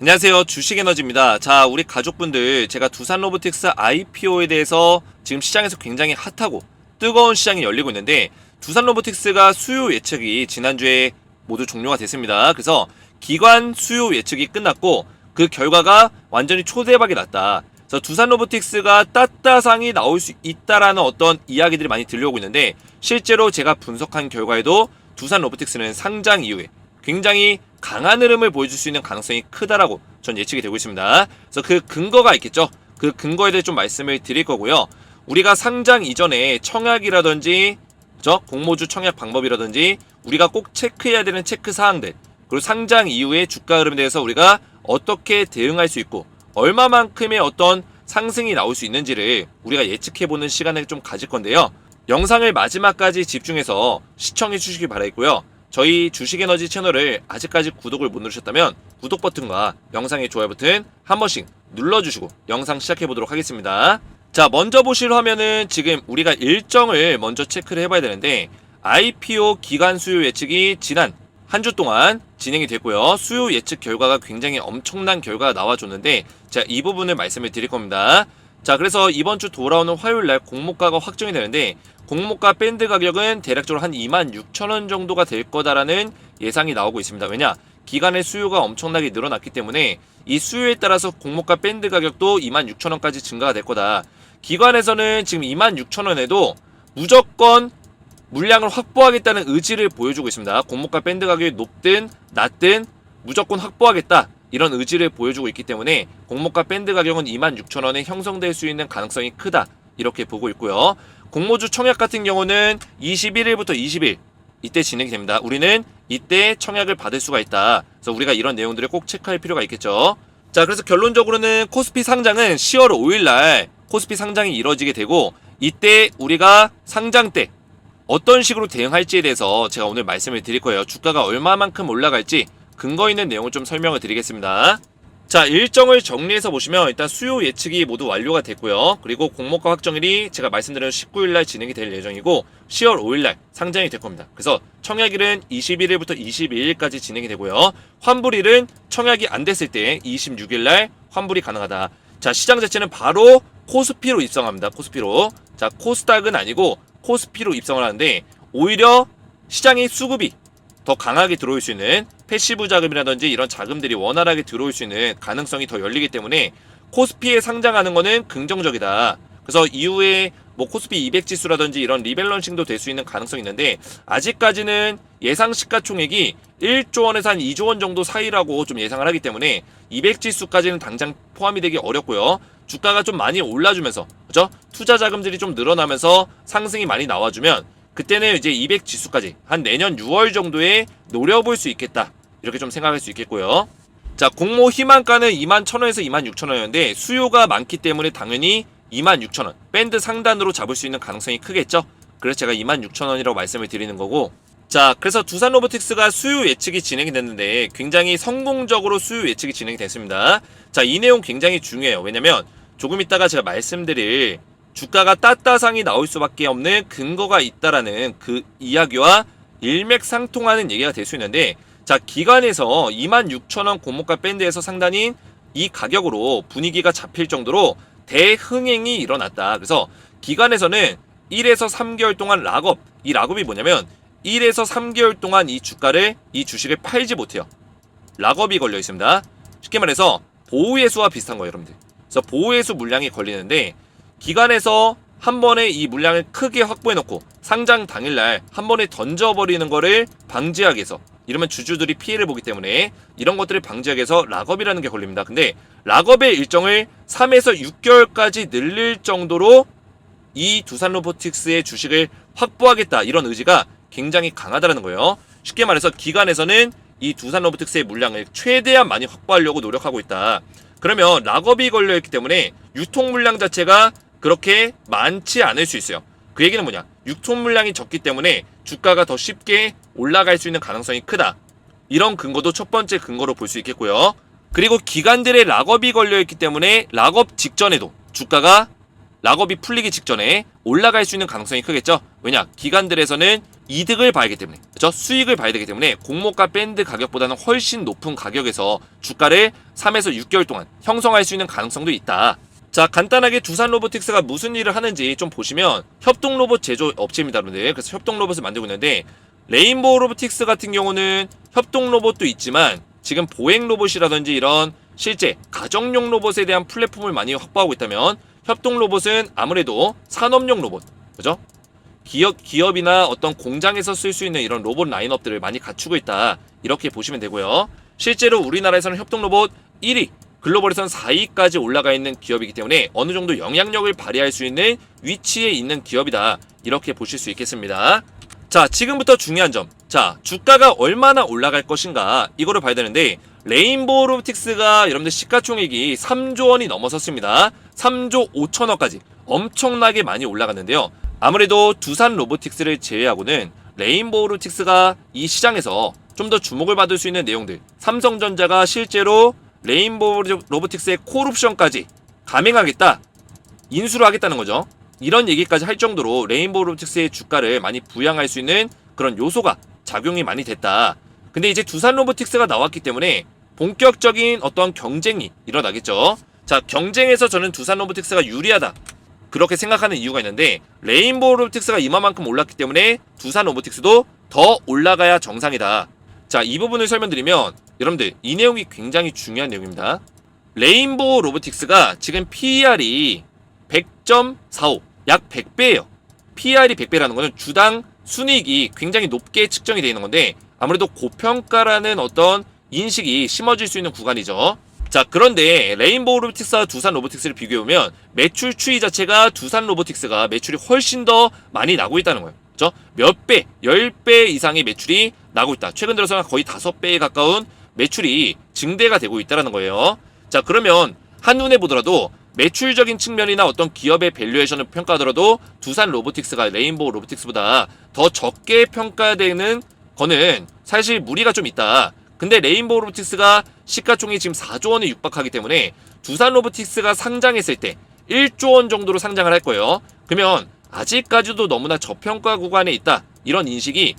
안녕하세요. 주식에너지입니다. 자, 우리 가족분들, 제가 두산로보틱스 IPO에 대해서 지금 시장에서 굉장히 핫하고 뜨거운 시장이 열리고 있는데, 두산로보틱스가 수요 예측이 지난주에 모두 종료가 됐습니다. 그래서 기관 수요 예측이 끝났고 그 결과가 완전히 초대박이 났다. 그래서 두산로보틱스가 따따상이 나올 수 있다라는 어떤 이야기들이 많이 들려오고 있는데, 실제로 제가 분석한 결과에도 두산로보틱스는 상장 이후에 굉장히 강한 흐름을 보여줄 수 있는 가능성이 크다라고 전 예측이 되고 있습니다. 그래서 그 근거가 있겠죠. 그 근거에 대해 좀 말씀을 드릴 거고요. 우리가 상장 이전에 청약이라든지 공모주 청약 방법이라든지 우리가 꼭 체크해야 되는 체크 사항들, 그리고 상장 이후의 주가 흐름에 대해서 우리가 어떻게 대응할 수 있고 얼마만큼의 어떤 상승이 나올 수 있는지를 우리가 예측해보는 시간을 좀 가질 건데요. 영상을 마지막까지 집중해서 시청해 주시기 바라겠고요. 저희 주식에너지 채널을 아직까지 구독을 못 누르셨다면 구독 버튼과 영상의 좋아요 버튼 한 번씩 눌러주시고 영상 시작해보도록 하겠습니다. 자, 먼저 보실 화면은 지금 우리가 일정을 먼저 체크를 해봐야 되는데, IPO 기간 수요 예측이 지난 한 주 동안 진행이 됐고요. 수요 예측 결과가 굉장히 엄청난 결과가 나와줬는데, 자, 이 부분을 말씀을 드릴 겁니다. 자, 그래서 이번 주 돌아오는 화요일날 공모가가 확정이 되는데, 공모가 밴드 가격은 대략적으로 한 26,000원 정도가 될 거다라는 예상이 나오고 있습니다. 왜냐? 기간의 수요가 엄청나게 늘어났기 때문에 이 수요에 따라서 공모가 밴드 가격도 26,000원까지 증가가 될 거다. 기관에서는 지금 26,000원에도 무조건 물량을 확보하겠다는 의지를 보여주고 있습니다. 공모가 밴드 가격이 높든 낮든 무조건 확보하겠다, 이런 의지를 보여주고 있기 때문에 공모가 밴드 가격은 26,000원에 형성될 수 있는 가능성이 크다, 이렇게 보고 있고요. 공모주 청약 같은 경우는 21일부터 20일 이때 진행이 됩니다. 우리는 이때 청약을 받을 수가 있다. 그래서 우리가 이런 내용들을 꼭 체크할 필요가 있겠죠. 자, 그래서 결론적으로는 코스피 상장은 10월 5일날 코스피 상장이 이뤄지게 되고, 이때 우리가 상장 때 어떤 식으로 대응할지에 대해서 제가 오늘 말씀을 드릴 거예요. 주가가 얼마만큼 올라갈지 근거 있는 내용을 좀 설명을 드리겠습니다. 자, 일정을 정리해서 보시면 일단 수요 예측이 모두 완료가 됐고요. 그리고 공모가 확정일이 제가 말씀드린 19일날 진행이 될 예정이고 10월 5일날 상장이 될 겁니다. 그래서 청약일은 21일부터 22일까지 진행이 되고요. 환불일은 청약이 안 됐을 때 26일날 환불이 가능하다. 자, 시장 자체는 바로 코스피로 입성합니다. 코스피로. 자, 코스닥은 아니고 코스피로 입성을 하는데, 오히려 시장의 수급이 더 강하게 들어올 수 있는 패시브 자금이라든지 이런 자금들이 원활하게 들어올 수 있는 가능성이 더 열리기 때문에 코스피에 상장하는 거는 긍정적이다. 그래서 이후에 뭐 코스피 200 지수라든지 이런 리밸런싱도 될 수 있는 가능성이 있는데, 아직까지는 예상 시가총액이 1조 원에서 한 2조 원 정도 사이라고 좀 예상을 하기 때문에 200 지수까지는 당장 포함이 되기 어렵고요. 주가가 좀 많이 올라주면서, 그죠? 투자 자금들이 좀 늘어나면서 상승이 많이 나와주면 그때는 이제 200 지수까지 한 내년 6월 정도에 노려볼 수 있겠다, 이렇게 좀 생각할 수 있겠고요. 자, 공모 희망가는 21,000원에서 26,000원이었는데 수요가 많기 때문에 당연히 26,000원 밴드 상단으로 잡을 수 있는 가능성이 크겠죠. 그래서 제가 26,000원이라고 말씀을 드리는 거고, 자, 그래서 두산로보틱스가 수요 예측이 진행이 됐는데 굉장히 성공적으로 수요 예측이 진행이 됐습니다. 자, 이 내용 굉장히 중요해요. 왜냐면 조금 있다가 제가 말씀드릴 주가가 따따상이 나올 수밖에 없는 근거가 있다라는 그 이야기와 일맥상통하는 얘기가 될 수 있는데, 자, 기관에서 26,000원 공모가 밴드에서 상단인 이 가격으로 분위기가 잡힐 정도로 대흥행이 일어났다. 그래서 기관에서는 1에서 3개월 동안 락업, 이 락업이 뭐냐면 1에서 3개월 동안 이 주식을 팔지 못해요. 락업이 걸려 있습니다. 쉽게 말해서 보호예수와 비슷한 거예요, 여러분들. 그래서 보호예수 물량이 걸리는데, 기관에서 한 번에 이 물량을 크게 확보해놓고 상장 당일날 한 번에 던져버리는 거를 방지하기 위해서, 이러면 주주들이 피해를 보기 때문에 이런 것들을 방지하기 위해서 락업이라는 게 걸립니다. 근데 락업의 일정을 3에서 6개월까지 늘릴 정도로 이 두산로보틱스의 주식을 확보하겠다, 이런 의지가 굉장히 강하다는 거예요. 쉽게 말해서 기관에서는 이 두산로보틱스의 물량을 최대한 많이 확보하려고 노력하고 있다. 그러면 락업이 걸려있기 때문에 유통 물량 자체가 그렇게 많지 않을 수 있어요. 그 얘기는 뭐냐? 유통 물량이 적기 때문에 주가가 더 쉽게 올라갈 수 있는 가능성이 크다. 이런 근거도 첫 번째 근거로 볼 수 있겠고요. 그리고 기관들의 락업이 걸려있기 때문에 락업 직전에도 주가가 락업이 풀리기 직전에 올라갈 수 있는 가능성이 크겠죠. 왜냐? 기관들에서는 이득을 봐야 하기 때문에, 그죠? 수익을 봐야 되기 때문에 공모가 밴드 가격보다는 훨씬 높은 가격에서 주가를 3에서 6개월 동안 형성할 수 있는 가능성도 있다. 자, 간단하게 두산 로보틱스가 무슨 일을 하는지 좀 보시면 협동 로봇 제조 업체입니다, 여러분들. 그래서 협동 로봇을 만들고 있는데 레인보우 로보틱스 같은 경우는 협동 로봇도 있지만 지금 보행 로봇이라든지 이런 실제 가정용 로봇에 대한 플랫폼을 많이 확보하고 있다면 협동 로봇은 아무래도 산업용 로봇, 그죠? 기업이나 어떤 공장에서 쓸 수 있는 이런 로봇 라인업들을 많이 갖추고 있다. 이렇게 보시면 되고요. 실제로 우리나라에서는 협동 로봇 1위, 글로벌에서는 4위까지 올라가 있는 기업이기 때문에 어느 정도 영향력을 발휘할 수 있는 위치에 있는 기업이다. 이렇게 보실 수 있겠습니다. 자, 지금부터 중요한 점. 자, 주가가 얼마나 올라갈 것인가 이거를 봐야 되는데 레인보우 로보틱스가 여러분들 시가총액이 3조 원이 넘어섰습니다. 3조 5천억까지 엄청나게 많이 올라갔는데요. 아무래도 두산 로보틱스를 제외하고는 레인보우 로보틱스가 이 시장에서 좀 더 주목을 받을 수 있는 내용들, 삼성전자가 실제로 레인보우 로보틱스의 콜옵션까지 감행하겠다, 인수를 하겠다는 거죠. 이런 얘기까지 할 정도로 레인보우 로보틱스의 주가를 많이 부양할 수 있는 그런 요소가 작용이 많이 됐다. 근데 이제 두산 로보틱스가 나왔기 때문에 본격적인 어떤 경쟁이 일어나겠죠. 자, 경쟁에서 저는 두산 로보틱스가 유리하다, 그렇게 생각하는 이유가 있는데 레인보우 로보틱스가 이만큼 올랐기 때문에 두산 로보틱스도 더 올라가야 정상이다. 자, 이 부분을 설명드리면 여러분들 이 내용이 굉장히 중요한 내용입니다. 레인보우 로보틱스가 지금 PER이 100.45, 약 100배예요. PER이 100배라는 것은 주당 순이익이 굉장히 높게 측정이 되어 있는 건데 아무래도 고평가라는 어떤 인식이 심어질 수 있는 구간이죠. 자, 그런데 레인보우 로보틱스와 두산 로보틱스를 비교해보면 매출 추이 자체가 두산 로보틱스가 매출이 훨씬 더 많이 나고 있다는 거예요. 그죠? 몇 배, 10배 이상의 매출이 나고 있다. 최근 들어서는 거의 5배에 가까운 매출이 증대가 되고 있다는 거예요. 자, 그러면 한눈에 보더라도 매출적인 측면이나 어떤 기업의 밸류에이션을 평가하더라도 두산 로보틱스가 레인보우 로보틱스보다 더 적게 평가되는 거는 사실 무리가 좀 있다. 근데 레인보우 로보틱스가 시가총액이 지금 4조 원에 육박하기 때문에 두산 로보틱스가 상장했을 때 1조 원 정도로 상장을 할 거예요. 그러면 아직까지도 너무나 저평가 구간에 있다. 이런 인식이,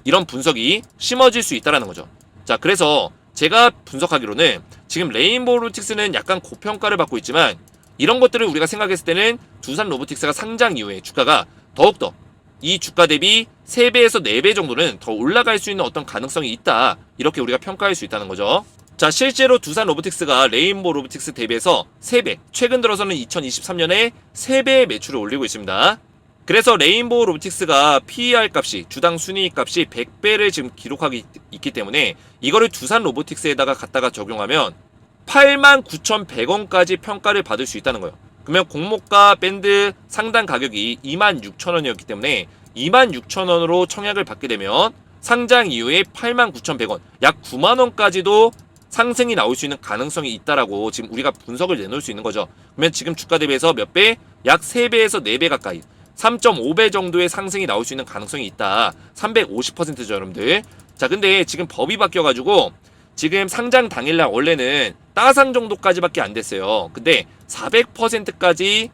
이런 분석이 심어질 수 있다는 거죠. 자, 그래서 제가 분석하기로는 지금 레인보우 로보틱스는 약간 고평가를 받고 있지만 이런 것들을 우리가 생각했을 때는 두산 로보틱스가 상장 이후에 주가가 더욱더 이 주가 대비 3배에서 4배 정도는 더 올라갈 수 있는 어떤 가능성이 있다. 이렇게 우리가 평가할 수 있다는 거죠. 자, 실제로 두산 로보틱스가 레인보우 로보틱스 대비해서 3배, 최근 들어서는 2023년에 3배의 매출을 올리고 있습니다. 그래서 레인보우 로보틱스가 PER 값이, 주당 순이익 값이 100배를 지금 기록하고 있기 때문에 이거를 두산 로보틱스에다가 갖다가 적용하면 89,100원까지 평가를 받을 수 있다는 거예요. 그러면 공모가 밴드 상단 가격이 26,000원이었기 때문에 26,000원으로 청약을 받게 되면 상장 이후에 89,100원, 약 9만원까지도 상승이 나올 수 있는 가능성이 있다라고 지금 우리가 분석을 내놓을 수 있는 거죠. 그러면 지금 주가 대비해서 몇 배? 약 3배에서 4배 가까이, 3.5배 정도의 상승이 나올 수 있는 가능성이 있다. 350%죠, 여러분들. 자, 근데 지금 법이 바뀌어가지고 지금 상장 당일날 원래는 따상 정도까지밖에 안 됐어요. 근데 400%까지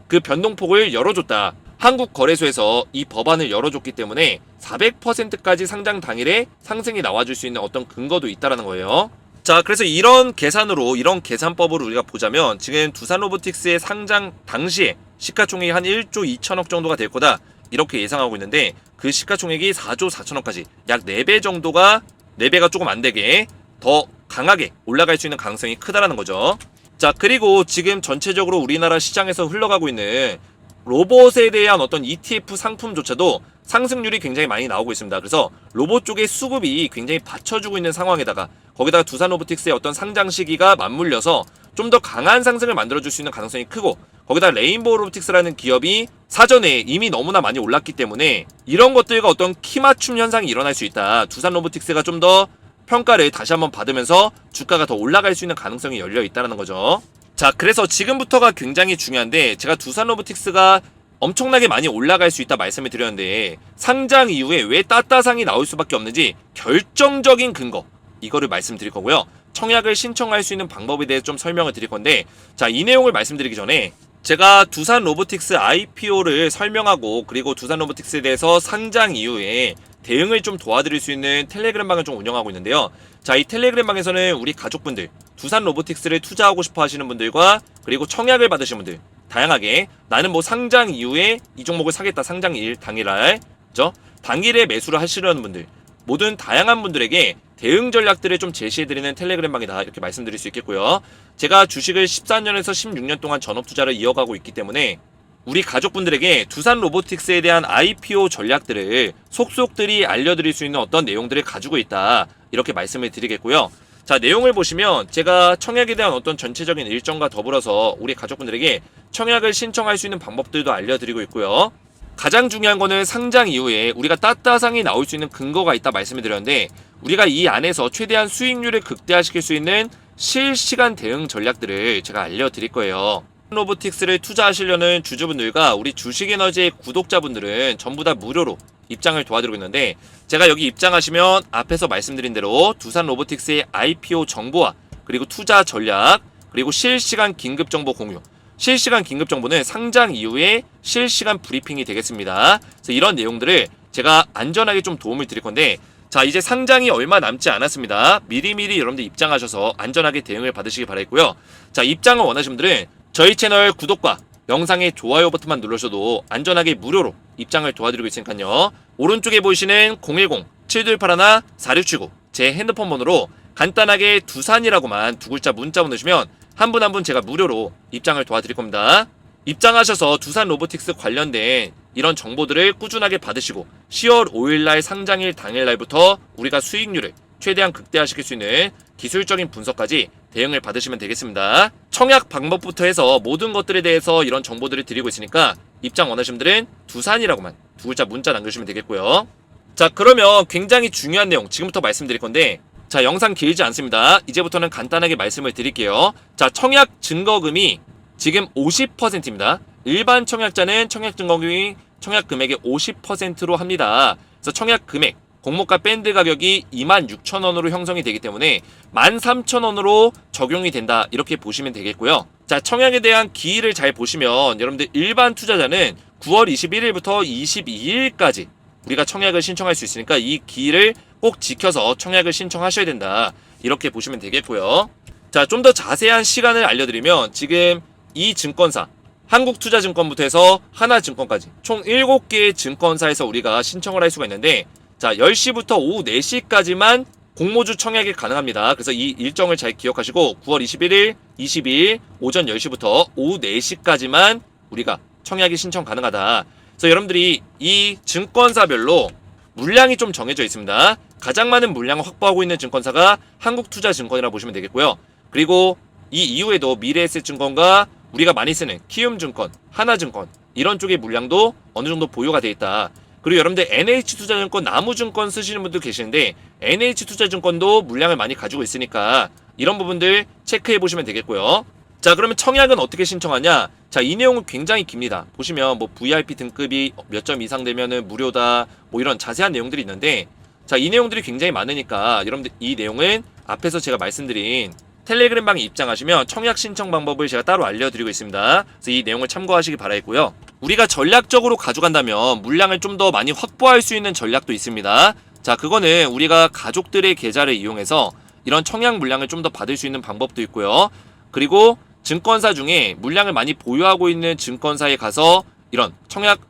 그 변동폭을 열어줬다. 한국거래소에서 이 법안을 열어줬기 때문에 400%까지 상장 당일에 상승이 나와줄 수 있는 어떤 근거도 있다라는 거예요. 자, 그래서 이런 계산으로, 이런 계산법으로 우리가 보자면 지금 두산 로보틱스의 상장 당시에 시가총액이 한 1조 2천억 정도가 될 거다, 이렇게 예상하고 있는데 그 시가총액이 4조 4천억까지 약 4배 정도가, 4배가 조금 안 되게 더 강하게 올라갈 수 있는 가능성이 크다라는 거죠. 자, 그리고 지금 전체적으로 우리나라 시장에서 흘러가고 있는 로봇에 대한 어떤 ETF 상품조차도 상승률이 굉장히 많이 나오고 있습니다. 그래서 로봇 쪽의 수급이 굉장히 받쳐주고 있는 상황에다가 거기다가 두산 로보틱스의 어떤 상장 시기가 맞물려서 좀 더 강한 상승을 만들어줄 수 있는 가능성이 크고, 거기다 레인보우 로보틱스라는 기업이 사전에 이미 너무나 많이 올랐기 때문에 이런 것들과 어떤 키맞춤 현상이 일어날 수 있다. 두산 로보틱스가 좀 더 평가를 다시 한번 받으면서 주가가 더 올라갈 수 있는 가능성이 열려 있다는 거죠. 자, 그래서 지금부터가 굉장히 중요한데 제가 두산 로보틱스가 엄청나게 많이 올라갈 수 있다 말씀을 드렸는데 상장 이후에 왜 따따상이 나올 수밖에 없는지 결정적인 근거, 이거를 말씀드릴 거고요. 청약을 신청할 수 있는 방법에 대해 좀 설명을 드릴 건데, 자, 이 내용을 말씀드리기 전에 제가 두산 로보틱스 IPO를 설명하고 그리고 두산 로보틱스에 대해서 상장 이후에 대응을 좀 도와드릴 수 있는 텔레그램 방을 좀 운영하고 있는데요. 자, 이 텔레그램 방에서는 우리 가족분들, 두산 로보틱스를 투자하고 싶어 하시는 분들과 그리고 청약을 받으신 분들, 다양하게 나는 뭐 상장 이후에 이 종목을 사겠다, 상장일 당일날, 그죠? 당일에 매수를 하시려는 분들, 모든 다양한 분들에게 대응 전략들을 좀 제시해드리는 텔레그램 방이다, 이렇게 말씀드릴 수 있겠고요. 제가 주식을 14년에서 16년 동안 전업 투자를 이어가고 있기 때문에 우리 가족분들에게 두산 로보틱스에 대한 IPO 전략들을 속속들이 알려드릴 수 있는 어떤 내용들을 가지고 있다, 이렇게 말씀을 드리겠고요. 자, 내용을 보시면 제가 청약에 대한 어떤 전체적인 일정과 더불어서 우리 가족분들에게 청약을 신청할 수 있는 방법들도 알려드리고 있고요. 가장 중요한 거는 상장 이후에 우리가 따따상이 나올 수 있는 근거가 있다 말씀을 드렸는데, 우리가 이 안에서 최대한 수익률을 극대화시킬 수 있는 실시간 대응 전략들을 제가 알려드릴 거예요. 로보틱스를 투자하시려는 주주분들과 우리 주식에너지의 구독자분들은 전부 다 무료로 입장을 도와드리고 있는데, 제가 여기 입장하시면 앞에서 말씀드린 대로 두산 로보틱스의 IPO 정보와 그리고 투자 전략 그리고 실시간 긴급 정보 공유, 실시간 긴급 정보는 상장 이후에 실시간 브리핑이 되겠습니다. 그래서 이런 내용들을 제가 안전하게 좀 도움을 드릴 건데, 자, 이제 상장이 얼마 남지 않았습니다. 미리미리 여러분들 입장하셔서 안전하게 대응을 받으시기 바라겠고요. 자, 입장을 원하시는 분들은 저희 채널 구독과 영상의 좋아요 버튼만 눌러셔도 안전하게 무료로 입장을 도와드리고 있으니까요. 오른쪽에 보이시는 010-7281-4679 제 핸드폰 번호로 간단하게 두산이라고만 두 글자 문자 보내주시면 한 분 한 분 제가 무료로 입장을 도와드릴 겁니다. 입장하셔서 두산 로보틱스 관련된 이런 정보들을 꾸준하게 받으시고 10월 5일날 상장일 당일날부터 우리가 수익률을 최대한 극대화시킬 수 있는 기술적인 분석까지 대응을 받으시면 되겠습니다. 청약 방법부터 해서 모든 것들에 대해서 이런 정보들을 드리고 있으니까 입장 원하시는 분들은 두산이라고만 두 글자 문자 남겨주시면 되겠고요. 자, 그러면 굉장히 중요한 내용 지금부터 말씀드릴 건데, 자, 영상 길지 않습니다. 이제부터는 간단하게 말씀을 드릴게요. 자, 청약 증거금이 지금 50%입니다. 일반 청약자는 청약 증거금이 청약 금액의 50%로 합니다. 그래서 청약 금액, 공모가 밴드 가격이 26,000원으로 형성이 되기 때문에 13,000원으로 적용이 된다, 이렇게 보시면 되겠고요. 자, 청약에 대한 기일을 잘 보시면 여러분들 일반 투자자는 9월 21일부터 22일까지 우리가 청약을 신청할 수 있으니까 이 기일을 꼭 지켜서 청약을 신청하셔야 된다, 이렇게 보시면 되겠고요. 자, 좀 더 자세한 시간을 알려드리면 지금 이 증권사 한국투자증권부터 해서 하나증권까지 총 7개의 증권사에서 우리가 신청을 할 수가 있는데, 자, 10시부터 오후 4시까지만 공모주 청약이 가능합니다. 그래서 이 일정을 잘 기억하시고 9월 21일, 22일 오전 10시부터 오후 4시까지만 우리가 청약이 신청 가능하다. 그래서 여러분들이 이 증권사별로 물량이 좀 정해져 있습니다. 가장 많은 물량을 확보하고 있는 증권사가 한국투자증권이라고 보시면 되겠고요. 그리고 이 이후에도 미래에셋증권과 우리가 많이 쓰는 키움증권, 하나증권 이런 쪽의 물량도 어느 정도 보유가 돼 있다. 그리고 여러분들 NH투자증권, 나무증권 쓰시는 분도 계시는데 NH투자증권도 물량을 많이 가지고 있으니까 이런 부분들 체크해 보시면 되겠고요. 자, 그러면 청약은 어떻게 신청하냐? 자, 이 내용은 굉장히 깁니다. 보시면 뭐 VIP 등급이 몇 점 이상 되면은 무료다, 뭐 이런 자세한 내용들이 있는데, 자, 이 내용들이 굉장히 많으니까 여러분들 이 내용은 앞에서 제가 말씀드린 텔레그램 방에 입장하시면 청약 신청 방법을 제가 따로 알려드리고 있습니다. 그래서 이 내용을 참고하시기 바라겠고요. 우리가 전략적으로 가져간다면 물량을 좀 더 많이 확보할 수 있는 전략도 있습니다. 자, 그거는 우리가 가족들의 계좌를 이용해서 이런 청약 물량을 좀 더 받을 수 있는 방법도 있고요. 그리고 증권사 중에 물량을 많이 보유하고 있는 증권사에 가서 이런 청약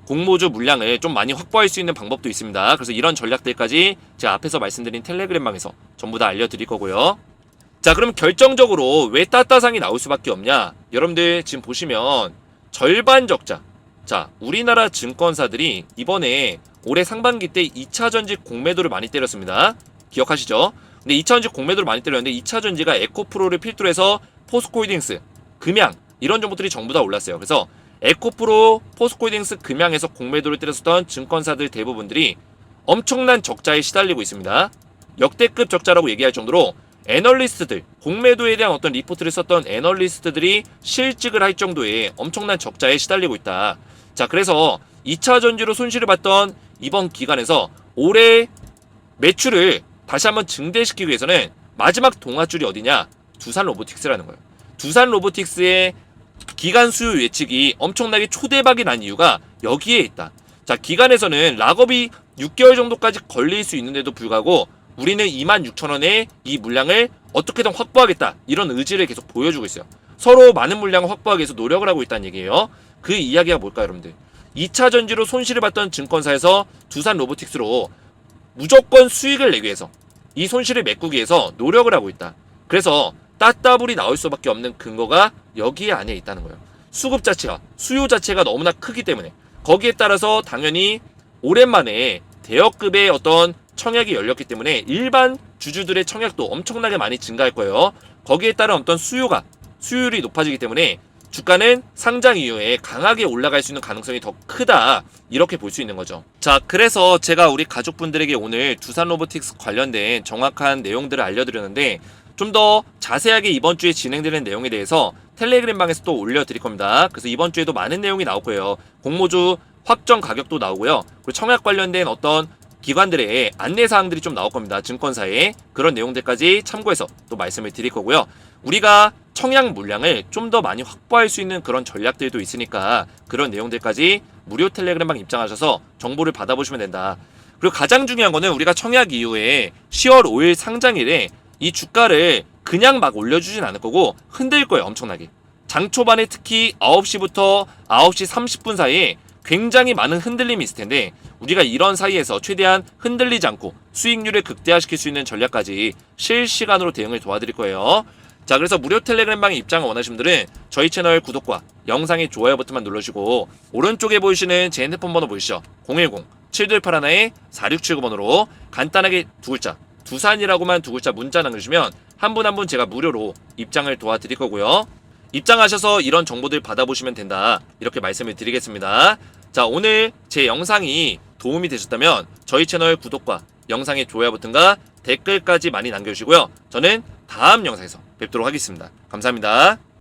공모주 물량을 좀 많이 확보할 수 있는 방법도 있습니다. 그래서 이런 전략들까지 제가 앞에서 말씀드린 텔레그램 방에서 전부 다 알려드릴 거고요. 자, 그럼 결정적으로 왜 따따상이 나올 수밖에 없냐? 여러분들 지금 보시면 절반 적자. 자, 우리나라 증권사들이 이번에 올해 상반기 때 2차 전지 공매도를 많이 때렸습니다. 기억하시죠? 근데 2차 전지 공매도를 많이 때렸는데 2차 전지가 에코프로를 필두로 해서 포스코홀딩스, 금양 이런 종목들이 전부 다 올랐어요. 그래서 에코프로, 포스코홀딩스, 금양에서 공매도를 때렸었던 증권사들 대부분들이 엄청난 적자에 시달리고 있습니다. 역대급 적자라고 얘기할 정도로 애널리스트들, 공매도에 대한 어떤 리포트를 썼던 애널리스트들이 실직을 할 정도의 엄청난 적자에 시달리고 있다. 자, 그래서 2차 전지로 손실을 봤던 이번 기간에서 올해 매출을 다시 한번 증대시키기 위해서는 마지막 동아줄이 어디냐? 두산 로보틱스라는 거예요. 두산 로보틱스의 기간 수요 예측이 엄청나게 초대박이 난 이유가 여기에 있다. 자, 기간에서는 락업이 6개월 정도까지 걸릴 수 있는데도 불구하고 우리는 26,000원에 이 물량을 어떻게든 확보하겠다, 이런 의지를 계속 보여주고 있어요. 서로 많은 물량을 확보하기 위해서 노력을 하고 있다는 얘기예요. 그 이야기가 뭘까요, 여러분들? 2차 전지로 손실을 봤던 증권사에서 두산 로보틱스로 무조건 수익을 내기 위해서, 이 손실을 메꾸기 위해서 노력을 하고 있다. 그래서 따따블이 나올 수밖에 없는 근거가 여기에 안에 있다는 거예요. 수급 자체가, 수요 자체가 너무나 크기 때문에, 거기에 따라서 당연히 오랜만에 대여급의 어떤 청약이 열렸기 때문에 일반 주주들의 청약도 엄청나게 많이 증가할 거예요. 거기에 따른 어떤 수요율이 높아지기 때문에 주가는 상장 이후에 강하게 올라갈 수 있는 가능성이 더 크다, 이렇게 볼 수 있는 거죠. 자, 그래서 제가 우리 가족분들에게 오늘 두산 로보틱스 관련된 정확한 내용들을 알려드렸는데, 좀 더 자세하게 이번 주에 진행되는 내용에 대해서 텔레그램 방에서 또 올려드릴 겁니다. 그래서 이번 주에도 많은 내용이 나올 거예요. 공모주 확정 가격도 나오고요. 그리고 청약 관련된 어떤 기관들의 안내사항들이 좀 나올 겁니다. 증권사에. 그런 내용들까지 참고해서 또 말씀을 드릴 거고요. 우리가 청약 물량을 좀 더 많이 확보할 수 있는 그런 전략들도 있으니까 그런 내용들까지 무료 텔레그램방 입장하셔서 정보를 받아보시면 된다. 그리고 가장 중요한 거는 우리가 청약 이후에 10월 5일 상장일에 이 주가를 그냥 막 올려주진 않을 거고 흔들 거예요, 엄청나게. 장 초반에 특히 9시부터 9시 30분 사이에 굉장히 많은 흔들림이 있을 텐데, 우리가 이런 사이에서 최대한 흔들리지 않고 수익률을 극대화시킬 수 있는 전략까지 실시간으로 대응을 도와드릴 거예요. 자, 그래서 무료 텔레그램방에 입장을 원하시는 분들은 저희 채널 구독과 영상의 좋아요 버튼만 눌러주시고, 오른쪽에 보이시는 제 핸드폰 번호 보이시죠? 010-7281-4679번으로 간단하게 두 글자, 두산이라고만 두 글자 문자 남겨주시면 한 분 한 분 제가 무료로 입장을 도와드릴 거고요. 입장하셔서 이런 정보들 받아보시면 된다, 이렇게 말씀을 드리겠습니다. 자, 오늘 제 영상이 도움이 되셨다면 저희 채널 구독과 영상의 좋아요 버튼과 댓글까지 많이 남겨주시고요. 저는 다음 영상에서 뵙도록 하겠습니다. 감사합니다.